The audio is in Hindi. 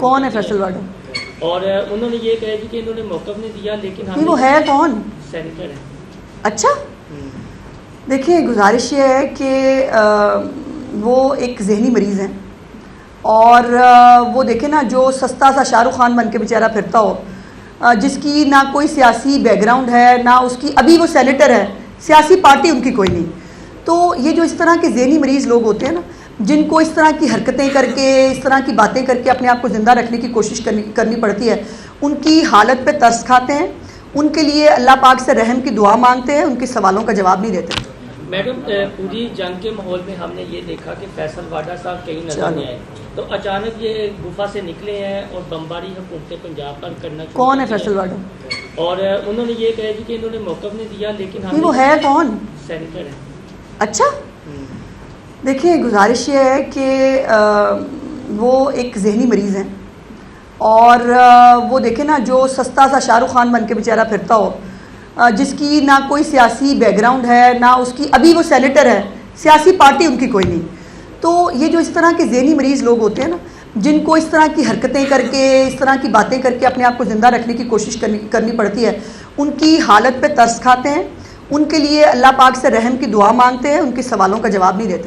कौन है फैसल वाडा? और उन्होंने ये कहा कि इन्होंने मौक़िफ़ नहीं दिया, लेकिन नहीं, वो है कौन? सेनेटर है। अच्छा, देखिए गुजारिश ये है कि वो एक जहनी मरीज़ हैं और वो देखे ना, जो सस्ता सा शाहरुख खान बन के बेचारा फिरता हो, जिसकी ना कोई सियासी बैकग्राउंड है, ना उसकी, अभी वो सेनेटर है, सियासी पार्टी उनकी कोई नहीं। तो ये जो इस तरह के जहनी मरीज़ लोग होते हैं ना, जिनको इस तरह की हरकतें करके, इस तरह की बातें करके अपने आप को ज़िंदा रखने की कोशिश करनी पड़ती है, उनकी हालत पे तरस खाते हैं, उनके लिए अल्लाह पाक से रहम की दुआ मांगते हैं, उनके सवालों का जवाब नहीं देते। मैडम, पूरी जंग के माहौल में हमने ये देखा कि फैसल वाडा साहब कहीं नजर नहीं आए, तो अचानक ये गुफा से निकले हैं और बमबारी हुकूमत पंजाब पर करना। कौन है फैसल वाडा? और उन्होंने ये कहा कि इन्होंने मौक़िफ़ नहीं दिया, लेकिन नहीं, वो है कौन? सेनेटर है। अच्छा, देखिए गुजारिश ये है कि वो एक जहनी मरीज़ हैं और वो देखे ना, जो सस्ता सा शाहरुख खान बन के बेचारा फिरता हो, जिसकी ना कोई सियासी बैकग्राउंड है, ना उसकी, अभी वो सेनेटर है, सियासी पार्टी उनकी कोई नहीं। तो ये जो इस तरह के जहनी मरीज़ लोग होते हैं ना, जिनको इस तरह की हरकतें करके, इस तरह की बातें करके अपने आप को ज़िंदा रखने की कोशिश करनी पड़ती है, उनकी हालत पे तरस खाते हैं, उनके लिए अल्लाह पाक से रहम की दुआ मांगते हैं, उनके सवालों का जवाब नहीं देते।